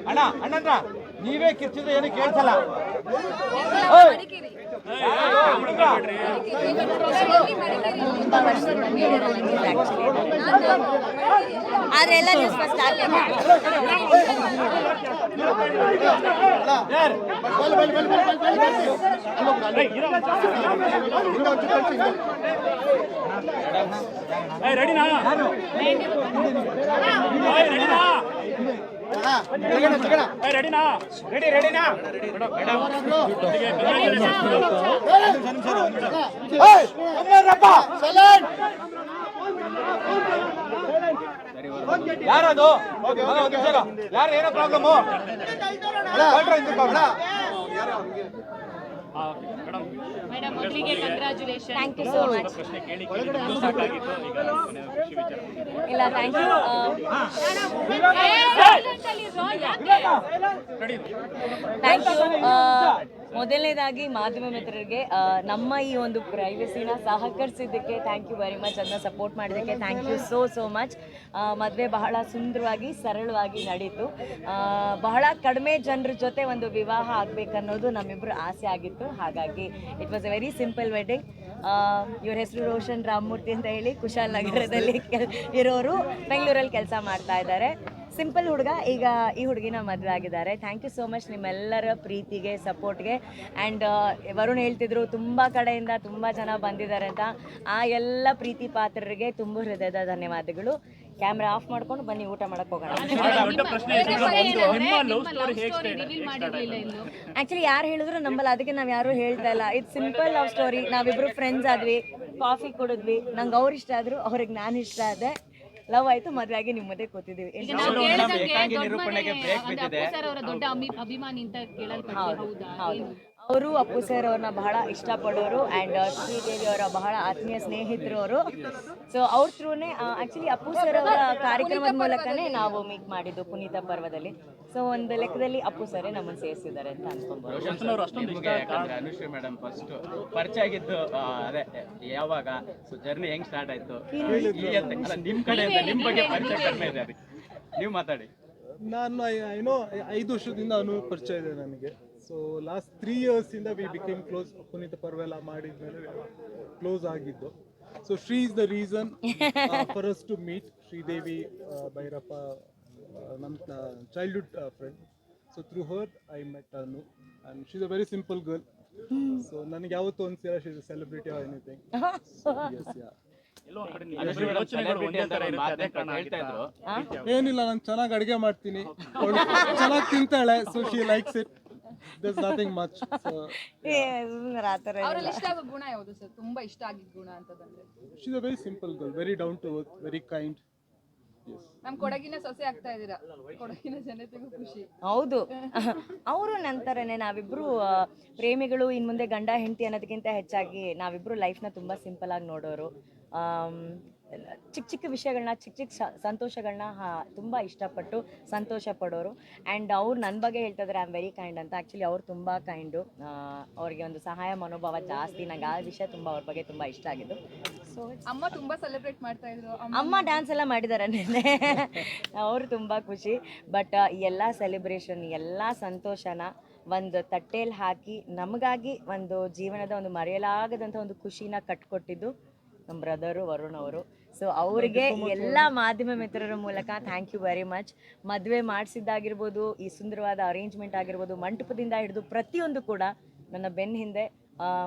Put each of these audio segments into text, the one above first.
ಅಣ್ಣ ಅಣ್ಣಂದ್ರ ನೀವೇ ಕಿರ್ಚಿದ್ರೆ ಏನು ಕೇಳ್ಸಲ್ಲ. ಆದ್ರೆ ಎಲ್ಲ ನ್ಯೂಸ್ ಫಸ್ಟ್ ರೆಡಿನಾ ಯಾರದು ಯಾರು ಏನೋ ಪ್ರಾಬ್ಲಮ್ಮು ಮೇಡಮ್ ಮೊದಲಿಗೆ congratulation. Thank you so much. ಇಲ್ಲ ಥ್ಯಾಂಕ್ ಯು. Thank you. ಮೊದಲನೇದಾಗಿ ಮಾಧ್ಯಮ ಮಿತ್ರರಿಗೆ ನಮ್ಮ ಈ ಒಂದು ಪ್ರೈವಸಿನ ಸಹಕರಿಸಿದ್ದಕ್ಕೆ ಥ್ಯಾಂಕ್ ಯು ವೆರಿ ಮಚ್. ಅದನ್ನ ಸಪೋರ್ಟ್ ಮಾಡಿದ್ದಕ್ಕೆ ಥ್ಯಾಂಕ್ ಯು ಸೋ ಮಚ್. ಮದುವೆ ಬಹಳ ಸುಂದರವಾಗಿ ಸರಳವಾಗಿ ನಡೀತು. ಬಹಳ ಕಡಿಮೆ ಜನರ ಜೊತೆ ಒಂದು ವಿವಾಹ ಆಗಬೇಕನ್ನೋದು ನಮ್ಮಿಬ್ಬರು ಆಸೆ ಆಗಿತ್ತು. ಹಾಗಾಗಿ it was A very simple wedding. ಇವ್ರ ಹೆಸರು ರೋಷನ್ ರಾಮಮೂರ್ತಿ ಅಂತ ಹೇಳಿ ಕುಶಾಲನಗರದಲ್ಲಿ ಇರೋರು, ಬೆಂಗಳೂರಲ್ಲಿ ಕೆಲಸ ಮಾಡ್ತಾ ಇದ್ದಾರೆ. ಸಿಂಪಲ್ ಹುಡುಗ, ಈಗ ಈ ಹುಡುಗಿನ ಮದುವೆ ಆಗಿದ್ದಾರೆ. ಥ್ಯಾಂಕ್ ಯು ಸೋ ಮಚ್ ನಿಮ್ಮೆಲ್ಲರ ಪ್ರೀತಿಗೆ, ಸಪೋರ್ಟ್ಗೆ. ಆ್ಯಂಡ್ ವರುಣ್ ಹೇಳ್ತಿದ್ರು ತುಂಬ ಕಡೆಯಿಂದ ತುಂಬ ಜನ ಬಂದಿದ್ದಾರೆ ಅಂತ. ಆ ಎಲ್ಲ ಪ್ರೀತಿ ಪಾತ್ರರಿಗೆ ತುಂಬ ಹೃದಯದ ಧನ್ಯವಾದಗಳು. ಕ್ಯಾಮ್ರಾ ಆಫ್ ಮಾಡ್ಕೊಂಡು ಬನ್ನಿ ಊಟ ಮಾಡಕ್ಕೆ ಹೋಗೋಣ. ಆ್ಯಕ್ಚುಲಿ ಯಾರು ಹೇಳಿದ್ರು ನಂಬಲ್ಲ, ಅದಕ್ಕೆ ನಾವು ಯಾರು ಹೇಳ್ತಾ ಇಲ್ಲ. It's simple love story. ನಾವಿಬ್ರು ಫ್ರೆಂಡ್ಸ್ ಆದ್ವಿ, ಕಾಫಿ ಕುಡಿದ್ವಿ, ನಂಗೆ ಅವ್ರು ಇಷ್ಟ ಆದರು, ಅವ್ರಿಗೆ ನಾನು ಇಷ್ಟ ಆದೆ, ಲವ್ ಆಯ್ತು, ಮದುವೆ ಆಗಿ ನಿಮ್ಮ ಮಧ್ಯೆ ಕೂತಿದ್ದೀವಿ. ದೊಡ್ಡ ಅಭಿಮಾನಿ ಅಂತ ಹೌದು, ಅವರು ಅಪ್ಪು ಸರ್ ಅವ್ರನ್ನ ಬಹಳ ಇಷ್ಟಪಡೋರು ಆ್ಯಂಡ್ ಶ್ರೀದೇವಿ ಅವರ ಬಹಳ ಆತ್ಮೀಯ ಸ್ನೇಹಿತರು ಅವರು. ಸೊ ಅವ್ರ ಥ್ರೂನೇ ಆ್ಯಕ್ಚುಲಿ ಅಪ್ಪು ಸರ್ ಅವರ ಕಾರ್ಯಕ್ರಮದ ಮೂಲಕನೇ ನಾವು ಮೀಟ್ ಮಾಡಿದ್ದು ಪುನೀತ ಪರ್ವದಲ್ಲಿ. ಸೊ ಒಂದು ಲೆಕ್ಕದಲ್ಲಿ ಅಪ್ಪು ಸರೇ ನಮ್ಮನ್ನು ಸೇರಿಸಿದ್ದಾರೆ ಅಂತ ಅನ್ಕೊಂಡ್ಬೋದು. ಅನುಶ್ರೀ ಮೇಡಮ್ ಫಸ್ಟ್ ಪರಿಚಯ ಆಗಿದ್ದು ಅದೇ ಯಾವಾಗ, ಸೊ ಜರ್ನಿ ಹೆಂಗ್ ಸ್ಟಾರ್ಟ್ ಆಯ್ತು ನಿಮ್ ಕಡೆಯಿಂದ, ನಿಮ್ ಬಗ್ಗೆ ಪರಿಚಯ ಕಡಿಮೆ ಇದೆ, ಅದಕ್ಕೆ ನೀವು ಮಾತಾಡಿ. ನಾನು ಏನೋ 5 ವರ್ಷದಿಂದ ಪರಿಚಯ ಇದೆ ನನಗೆ. ಸೊ ಲಾಸ್ಟ್ 3 years ಇಂದ ವಿ ಬಿಕೇಮ್ ಕ್ಲೋಸ್. ಪುನೀತ ಪರ್ವೆಲ್ಲ ಮಾಡಿದ್ಮೇಲೆ ಕ್ಲೋಸ್ ಆಗಿದ್ದು. So Shri is the reason for us to meet. Sridevi Bhairappa ನಮ್ಮ childhood friend. So through her I met Anu and she is a very simple girl. So ನನಗೆ ಯಾವತ್ತೂ ಅನ್ಸಿಲ್ಲ she is a celebrity or anything. ಏನಿಲ್ಲ, ನಾನು ಚೆನ್ನಾಗಿ ಅಡುಗೆ ಮಾಡ್ತೀನಿ, ಚೆನ್ನಾಗಿ ತಿಂತಾಳೆ. So she likes it. There's nothing much. ಅವರಲ್ಲಿ ಇಷ್ಟ ಆಗೋ ಗುಣ ಯಾವುದು ಸರ್? ತುಂಬಾ ಇಷ್ಟ ಆಗಿದ್ದ ಗುಣ ಅಂತಂದ್ರೆ she's a very simple girl, very down to earth, very kind. Yes. ನಮ್ ಕೊಡಗಿನ ಸೊಸೆ ಆಗ್ತಾ ಇದೀರಾ, ಕೊಡಗಿನ ಜನತೆಗೂ ಖುಷಿ. ಹೌದು, ಅವರು ನಂತರನೇ ನಾವಿಬ್ರು ಪ್ರೇಮಿಗಳು. ಇನ್ನು ಮುಂದೆ ಗಂಡ ಹೆಂಡತಿ ಅನ್ನೋದಕ್ಕಿಂತ ಹೆಚ್ಚಾಗಿ ನಾವಿಬ್ರು ಲೈಫ್ನ ತುಂಬ ಸಿಂಪಲ್ ಆಗಿ ನೋಡೋರು. ಚಿಕ್ಕ ಚಿಕ್ಕ ವಿಷಯಗಳನ್ನ, ಚಿಕ್ಕ ಚಿಕ್ಕ ಸಂತೋಷಗಳನ್ನ ತುಂಬ ಇಷ್ಟಪಟ್ಟು ಸಂತೋಷ ಪಡೋರು. ಆ್ಯಂಡ್ ಅವ್ರು ನನ್ನ ಬಗ್ಗೆ ಹೇಳ್ತಾ ಇದ್ದಾರೆ ಐ ಆಮ್ ವೆರಿ ಕೈಂಡ್ ಅಂತ. ಆ್ಯಕ್ಚುಲಿ ಅವ್ರು ತುಂಬ ಕೈಂಡು, ಅವ್ರಿಗೆ ಒಂದು ಸಹಾಯ ಮನೋಭಾವ ಜಾಸ್ತಿ. ನಂಗೆ ಆ ವಿಷಯ ತುಂಬ ಅವ್ರ ಬಗ್ಗೆ ತುಂಬ ಇಷ್ಟ ಆಗಿದ್ದು. ಸೊ ಅಮ್ಮ ತುಂಬಾ ಸೆಲೆಬ್ರೇಟ್ ಮಾಡ್ತಾ ಇದ್ರು. ಅಮ್ಮ ಡ್ಯಾನ್ಸ್ ಎಲ್ಲ ಮಾಡಿದ್ದಾರೆ ನೆನ್ನೆ, ಅವರು ತುಂಬ ಖುಷಿ. ಬಟ್ ಎಲ್ಲ ಸೆಲೆಬ್ರೇಷನ್, ಎಲ್ಲ ಸಂತೋಷನ ಒಂದು ತಟ್ಟೆಯಲ್ಲಿ ಹಾಕಿ ನಮಗಾಗಿ ಒಂದು ಜೀವನದ ಒಂದು ಮರೆಯಲಾಗದಂಥ ಒಂದು ಖುಷಿನ ಕಟ್ಕೊಟ್ಟಿದ್ದು ನಮ್ಮ ಬ್ರದರು ವರುಣ್ ಅವರು. ಸೊ ಅವರಿಗೆ ಎಲ್ಲ ಮಾಧ್ಯಮ ಮಿತ್ರರ ಮೂಲಕ ಥ್ಯಾಂಕ್ ಯು ವೆರಿ ಮಚ್. ಮದುವೆ ಮಾಡಿಸಿದ್ದಾಗಿರ್ಬೋದು, ಈ ಸುಂದರವಾದ ಅರೇಂಜ್ಮೆಂಟ್ ಆಗಿರ್ಬೋದು, ಮಂಟಪದಿಂದ ಹಿಡಿದು ಪ್ರತಿಯೊಂದು ಕೂಡ ನನ್ನ ಬೆನ್ನ ಹಿಂದೆ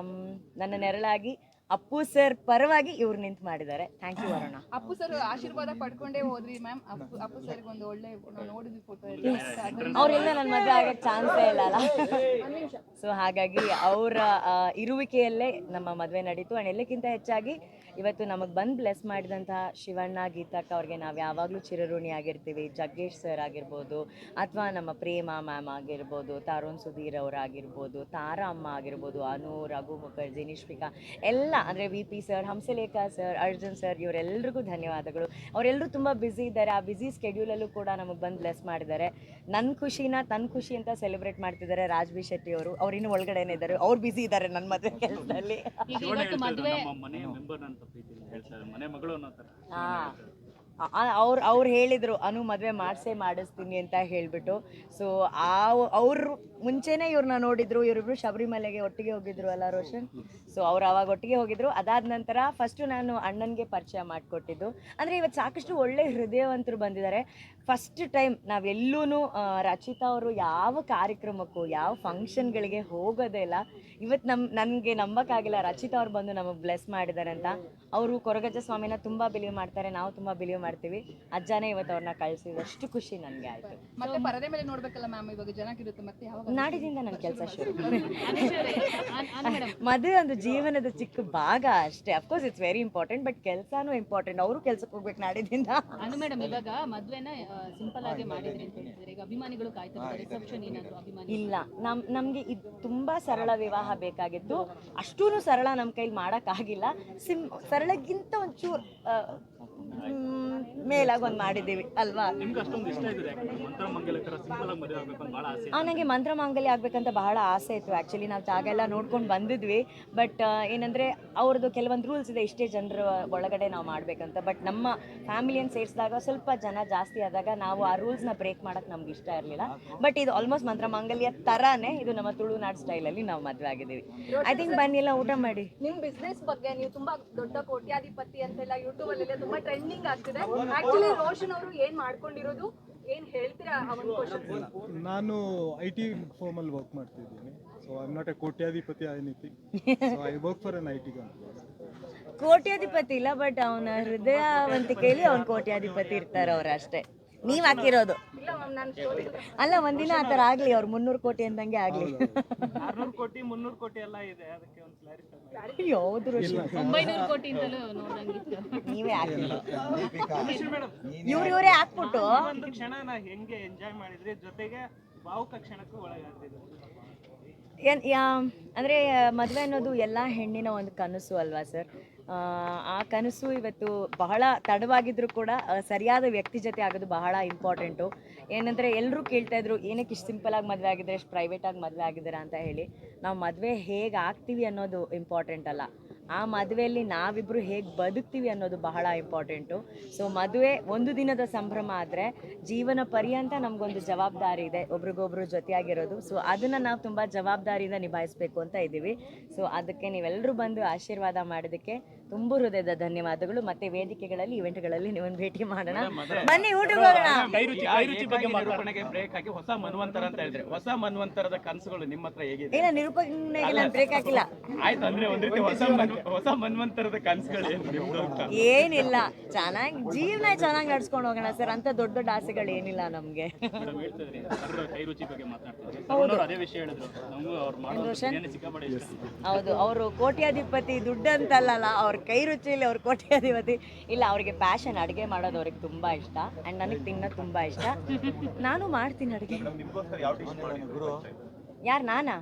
ನನ್ನ ನೆರಳಾಗಿ ಅಪ್ಪು ಸರ್ ಪರವಾಗಿ ಇವ್ರು ನಿಂತು ಮಾಡಿದ್ದಾರೆ. Thank you Varuna. Appu sir ಆಶೀರ್ವಾದ ಪಡ್ಕೊಂಡೇ ಹೋದ್ವಿ ಮ್ಯಾಮ್. ಅಪ್ಪು ಸರ್ ಒಂದು ಒಳ್ಳೆ ನೋಡಿದ್ವಿ ಫೋಟೋ. ಅವ್ರಿಂದ ನನ್ನ ಮದುವೆ ಆಗಕ್ಕೆ ಚಾನ್ಸೇ ಇಲ್ಲ ಅಲ್ಲ. ಸೊ ಹಾಗಾಗಿ ಅವರ ಇರುವಿಕೆಯಲ್ಲೇ ನಮ್ಮ ಮದುವೆ ನಡೀತು. ಆ್ಯಂಡ್ ಎಲ್ಲಕ್ಕಿಂತ ಹೆಚ್ಚಾಗಿ ಇವತ್ತು ನಮಗೆ ಬಂದು ಬ್ಲೆಸ್ ಮಾಡಿದಂತಹ ಶಿವಣ್ಣ, ಗೀತಕ್ಕ ಅವ್ರಿಗೆ ನಾವು ಯಾವಾಗಲೂ ಚಿರಋಣಿ ಆಗಿರ್ತೀವಿ. ಜಗ್ಗೇಶ್ ಸರ್ ಆಗಿರ್ಬೋದು, ಅಥವಾ ನಮ್ಮ ಪ್ರೇಮ ಮ್ಯಾಮ್ ಆಗಿರ್ಬೋದು, ತರುಣ್ ಸುಧೀರ್ ಅವರಾಗಿರ್ಬೋದು, ತಾರಾ ಅಮ್ಮ ಆಗಿರ್ಬೋದು, ಅನು, ರಘು ಮುಖರ್ಜಿ, ನಿಶ್ವಿಕಾ, ಎಲ್ಲ ಅಂದರೆ V P sir, Hamsalekha sir, Arjun sir, ಇವರೆಲ್ಲರಿಗೂ ಧನ್ಯವಾದಗಳು. ಅವರೆಲ್ಲರೂ ತುಂಬ ಬ್ಯುಸಿ ಇದ್ದಾರೆ. ಆ ಬ್ಯುಸಿ ಸ್ಕೆಡ್ಯೂಲಲ್ಲೂ ಕೂಡ ನಮಗೆ ಬಂದು ಬ್ಲೆಸ್ ಮಾಡಿದ್ದಾರೆ. ನನ್ನ ಖುಷಿನ ತನ್ನ ಖುಷಿ ಅಂತ ಸೆಲೆಬ್ರೇಟ್ ಮಾಡ್ತಿದ್ದಾರೆ ರಾಜ್ ಬಿ ಶೆಟ್ಟಿ ಅವರು. ಅವ್ರಿನ್ನೂ ಒಳಗಡೆನೇ ಇದ್ದಾರೆ, ಅವ್ರು ಬ್ಯುಸಿ ಇದ್ದಾರೆ ನನ್ನ ಮದುವೆ ಕೆಲಸದಲ್ಲಿ. ಅವ್ರು ಹೇಳಿದರು ಅನು ಮದುವೆ ಮಾಡಿಸ್ತೀನಿ ಅಂತ ಹೇಳಿಬಿಟ್ಟು. ಸೊ ಅವ್ರು ಮುಂಚೆನೇ ಇವ್ರನ್ನ ನೋಡಿದ್ರು, ಇವರಿಬ್ರು ಶಬರಿಮಲೆಗೆ ಒಟ್ಟಿಗೆ ಹೋಗಿದ್ರು ಅಲ್ಲ ರೋಷನ್. ಸೊ ಅವ್ರು ಅವಾಗ ಒಟ್ಟಿಗೆ ಹೋಗಿದ್ರು. ಅದಾದ ನಂತರ ಫಸ್ಟು ನಾನು ಅಣ್ಣನಿಗೆ ಪರಿಚಯ ಮಾಡಿಕೊಟ್ಟಿದ್ದು. ಅಂದರೆ ಇವತ್ತು ಸಾಕಷ್ಟು ಒಳ್ಳೆ ಹೃದಯವಂತರು ಬಂದಿದ್ದಾರೆ. ಫಸ್ಟ್ ಟೈಮ್ ನಾವೆಲ್ಲೂ ರಚಿತಾ ಅವರು ಯಾವ ಕಾರ್ಯಕ್ರಮಕ್ಕೂ ಯಾವ ಫಂಕ್ಷನ್ಗಳಿಗೆ ಹೋಗೋದೇ ಇಲ್ಲ. ಇವತ್ತು ನನಗೆ ನಂಬಕ್ಕಾಗಿಲ್ಲ ರಚಿತಾ ಅವ್ರು ಬಂದು ನಮಗೆ ಬ್ಲೆಸ್ ಮಾಡಿದ್ದಾರೆ ಅಂತ. ಅವರು ಕೊರಗಜ್ಜ ಸ್ವಾಮಿನ ತುಂಬ ಬಿಲೀವ್ ಮಾಡ್ತಾರೆ, ನಾವು ತುಂಬ ಬಿಲೀವ್ ಮಾಡ್ತೀವಿ. ಅಜ್ಜನೇ ಇವತ್ತು ಅವ್ರನ್ನ ಕಳಿಸಿದ್ರು, ಅಷ್ಟು ಖುಷಿ ನನಗೆ ಆಯಿತು. ಮತ್ತೆ ಪರದೆ ಮೇಲೆ ನೋಡ್ಬೇಕಲ್ಲ ಮ್ಯಾಮ್, ಇವಾಗ ಜನಕ್ಕಿರುತ್ತೆ ಮತ್ತೆ ಯಾವಾಗ ನಾಡಿದಿಂದ ನನ್ನ ಕೆಲಸ ಶುರು. ಮದುವೆ ಒಂದು ಜೀವನದ ಚಿಕ್ಕ ಭಾಗ ಅಷ್ಟೇ. Of course it's very important, but ಕೆಲಸನೂ ಇಂಪಾರ್ಟೆಂಟ್. ಅವರು ಕೆಲಸಕ್ಕೆ ಹೋಗ್ಬೇಕು ನಾಡಿದಿಂದ. ಅನು ಮೇಡಮ್, ಇವಾಗ ಮದ್ವೆನ ಸಿಂಪಲ್ ಆಗಿ ಮಾಡಿದ್ರಿ ಅಂತ ಹೇಳ್ತಿದ್ದಾರೆ. ಈಗ ಅಭಿಮಾನಿಗಳು ಕಾಯ್ತಿರ್ತಾರೆ, ರಿಸೆಪ್ಷನ್ ಏನಾದ್ರು ಅಭಿಮಾನಿ ಇಲ್ಲ, ನಮಗೆ ಇದು ತುಂಬ ಸರಳ ವಿವಾಹ ಬೇಕಾಗಿತ್ತು. ಅಷ್ಟೂ ಸರಳ ನಮ್ಮ ಕೈಲಿ ಮಾಡೋಕ್ಕಾಗಿಲ್ಲ. ಸರಳಕ್ಕಿಂತ ಒಂಚೂರು ಮೇಲಾಗಿ ಒಂದು ಮಾಡಿದ್ದೀವಿ ಅಲ್ವಾ. ನನಗೆ ಮಂತ್ರ ಮಾಂಗಲ್ಯ ಆಗ್ಬೇಕಂತ ಬಹಳ ಆಸೆ ಇತ್ತು. ಆ್ಯಕ್ಚುಲಿ ನಾವು ಜಾಗ ಎಲ್ಲ ನೋಡ್ಕೊಂಡು ಬಂದಿದ್ವಿ. ಬಟ್ ಏನಂದರೆ ಅವ್ರದ್ದು ಕೆಲವೊಂದು ರೂಲ್ಸ್ ಇದೆ, ಇಷ್ಟೇ ಜನರ ಒಳಗಡೆ ನಾವು ಮಾಡಬೇಕಂತ. ಬಟ್ ನಮ್ಮ ಫ್ಯಾಮಿಲಿಯನ್ನು ಸೇರಿಸಿದಾಗ ಸ್ವಲ್ಪ ಜನ ಜಾಸ್ತಿ ಆದಾಗ ನಾವು ಆ ರೂಲ್ಸ್ನ ಬ್ರೇಕ್ ಮಾಡೋಕ್ಕೆ ನಮ್ಗೆ ಇಷ್ಟ ಇರಲಿಲ್ಲ. ಬಟ್ ಇದು ಆಲ್ಮೋಸ್ಟ್ ಮಂತ್ರ ಮಾಂಗಲ್ಯ ಥರನೇ. ಇದು ನಮ್ಮ ತುಳುನಾಡು ಸ್ಟೈಲಲ್ಲಿ ನಾವು ಮದುವೆ ಆಗಿದ್ದೀವಿ. ಐ ಥಿಂಕ್ ಬನ್ನಿ ಎಲ್ಲ ಊಟ ಮಾಡಿ. ನಿಮ್ ಬಿಸ್ನೆಸ್ ಬಗ್ಗೆ ನೀವು ತುಂಬಾ ದೊಡ್ಡ ಕೋಟ್ಯಾಧಿಪತಿ ಅಂತೆಲ್ಲ ಯೂಟ್ಯೂಬ್ ಅಲ್ಲಿ ತುಂಬಾ ಟ್ರೆಂಡಿಂಗ್ ಆಗ್ತಿದೆ. ಆಕ್ಚುಲಿ ರೋಷನ್ ಅವರು ಏನ್ ಮಾಡ್ಕೊಂಡಿರೋದು, ಏನ್ ಹೇಳ್ತೀರಾ ಆ ಒಂದು ಕ್ವಶನ್? ನಾನು IT ಫರ್ಮ್ ಅಲ್ಲಿ ವರ್ಕ್ ಮಾಡ್ತಿದ್ದೀನಿ. So I am not a ಕೋಟ್ಯಾಧಿಪತಿ anything. So I work for an IT company. ಕೋಟ್ಯಾಧಿಪತಿ ಇಲ್ಲ, ಬಟ್ ಅವನ ಹೃದಯವಂತಿಕೆಯಲ್ಲಿ ಅವ್ನ ಕೋಟ್ಯಾಧಿಪತಿ ಇರ್ತಾರೆ ಅವ್ರು ಅಷ್ಟೇ. ನೀವ್ ಹಾಕಿರೋದು ಅಲ್ಲ, ಒಂದಿನ ಆ ಥರ ಆಗ್ಲಿ, ಅವ್ರು 300 ಕೋಟಿ ಅಂದಂಗೆ ಆಗ್ಲಿ. 600 ಕೋಟಿ 300 ಕೋಟಿ ಎಲ್ಲ ಇದೆ, ಅದಕ್ಕೆ ಒಂದು ಕ್ಲಾರಿಫೈ ಯಾವ್ದು 900 ಕೋಟಿ ಅಂತಲೂ ನೋಡಂಗಿತ್ತು. ನೀವೇ ಹಾಕಿದ್ರು, ಇವರೇ ಹಾಕ್ಬಿಟ್ಟು ಒಂದು ಕ್ಷಣನ ಹೆಂಗೆ ಎಂಜಾಯ್ ಮಾಡಿದ್ರಿ, ಜೊತೆಗೆ ಭಾವುಕ ಕ್ಷಣಕ್ಕೂ ಒಳಗಾಗ್ತಿದ್ರು. ಅಂದರೆ ಮದುವೆ ಅನ್ನೋದು ಎಲ್ಲ ಹೆಣ್ಣಿನ ಒಂದು ಕನಸು ಅಲ್ವಾ ಸರ್. ಆ ಕನಸು ಇವತ್ತು ಬಹಳ ತಡವಾಗಿದ್ರೂ ಕೂಡ ಸರಿಯಾದ ವ್ಯಕ್ತಿ ಜೊತೆ ಆಗೋದು ಬಹಳ ಇಂಪಾರ್ಟೆಂಟು. ಏನಂದರೆ ಎಲ್ಲರೂ ಕೇಳ್ತಾಯಿದ್ರು ಏನಕ್ಕೆ ಇಷ್ಟು ಸಿಂಪಲಾಗಿ ಮದುವೆ ಆಗಿದ್ರೆ, ಇಷ್ಟು ಪ್ರೈವೇಟಾಗಿ ಮದುವೆ ಆಗಿದ್ದೀರಾ ಅಂತ ಹೇಳಿ. ನಾವು ಮದುವೆ ಹೇಗೆ ಆಗ್ತೀವಿ ಅನ್ನೋದು ಇಂಪಾರ್ಟೆಂಟ್ ಅಲ್ಲ, ಆ ಮದುವೆಯಲ್ಲಿ ನಾವಿಬ್ಬರು ಹೇಗೆ ಬದುಕ್ತೀವಿ ಅನ್ನೋದು ಬಹಳ ಇಂಪಾರ್ಟೆಂಟು. ಸೊ ಮದುವೆ ಒಂದು ದಿನದ ಸಂಭ್ರಮ ಆದರೆ ಜೀವನ ಪರ್ಯಂತ ನಮಗೊಂದು ಜವಾಬ್ದಾರಿ ಇದೆ, ಒಬ್ರಿಗೊಬ್ರು ಜೊತೆಯಾಗಿರೋದು. ಸೊ ಅದನ್ನು ನಾವು ತುಂಬ ಜವಾಬ್ದಾರಿಯಿಂದ ನಿಭಾಯಿಸಬೇಕು ಅಂತ ಇದ್ದೀವಿ. ಸೊ ಅದಕ್ಕೆ ನೀವೆಲ್ಲರೂ ಬಂದು ಆಶೀರ್ವಾದ ಮಾಡೋದಕ್ಕೆ ತುಂಬ ಹೃದಯದ ಧನ್ಯವಾದಗಳು. ಮತ್ತೆ ವೇದಿಕೆಗಳಲ್ಲಿ ಇವೆಂಟ್ಗಳಲ್ಲಿ ನೀವೊಂದು ಭೇಟಿ ಮಾಡೋಣ, ಬನ್ನಿ ಊಟಕ್ಕೆ ಹೋಗೋಣ. ನಿರೂಪಣೆಗೆ ಬ್ರೇಕ್ ಹಾಕಿ ಹೊಸ ಮನ್ವಂತರ ಅಂತ ಹೇಳಿದ್ರೆ, ಹೊಸ ಮನ್ವಂತರದ ಕನಸುಗಳು ನಿಮ್ಮ ಹತ್ರ ಹೇಗಿದೆ? ಇಲ್ಲ, ನಿರೂಪಣೆಗೆ ನಾನು ಬ್ರೇಕ್ ಹಾಕಿಲ್ಲ. ಆಯ್ತು, ಅಂದ್ರೆ ಒಂದ್ ರೀತಿ ಹೊಸ ಮನ್ವಂತರದ ಕನಸುಗಳು ಏನು ನಿಮ್ದು ಅಂತ? ಏನಿಲ್ಲ, ಚೆನ್ನಾಗಿ ಜೀವನ ಚೆನ್ನಾಗಿ ನಡ್ಸ್ಕೊಂಡು ಹೋಗೋಣ ಸರ್. ಅಂತ ದೊಡ್ಡ ದೊಡ್ಡ ಆಸೆಗಳು ಏನಿಲ್ಲ ನಮಗೆ. ಹೌದು, ಅವರು ಕೋಟ್ಯಾಧಿಪತಿ, ದುಡ್ಡು ಅಂತಲ್ಲ, ಅವ್ರ ಕೈ ರುಚಿಯಲ್ಲಿ ಅವ್ರ ಕೋಟ್ಯಾಧಿಪತಿ ಇಲ್ಲ. ಅವ್ರಿಗೆ ಪ್ಯಾಷನ್, ಅಡುಗೆ ಮಾಡೋದು ಅವ್ರಿಗೆ ತುಂಬ ಇಷ್ಟ. ಆ್ಯಂಡ್ ನನಗೆ ತಿನ್ನೋದು ತುಂಬ ಇಷ್ಟ. ನಾನು ಮಾಡ್ತೀನಿ ಅಡುಗೆ. ಯಾರು ನಾನಾ?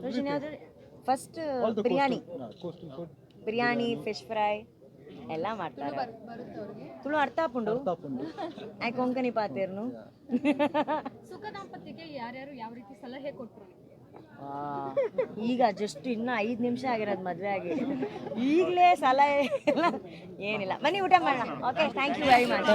ರೋಷನ್ ಯಾವುದು? ಫಸ್ಟ್ ಬಿರಿಯಾನಿ, ಫಿಶ್ ಫ್ರೈ ಎಲ್ಲ ಮಾಡ್ತಾರೆ. ತುಳು ಅರ್ಥ ಹಾಕೊಂಡು ಕೊಂಕಣಿ ಪಾತೇರ್ನು. ಸುಖ ದಾಂಪತ್ಯಕ್ಕೆ ಯಾರ್ಯಾರು ಯಾವ ರೀತಿ ಸಲಹೆ ಕೊಟ್ಟರು? ಈಗ ಜಸ್ಟ್ ಇನ್ನು 5 ನಿಮಿಷ ಆಗಿರೋದು ಮದುವೆ ಆಗಿ, ಈಗಲೇ ಸಲಹೆ ಎಲ್ಲ ಏನಿಲ್ಲ. ಬನ್ನಿ ಊಟ ಮಾಡೋಣ. Okay, thank you very much.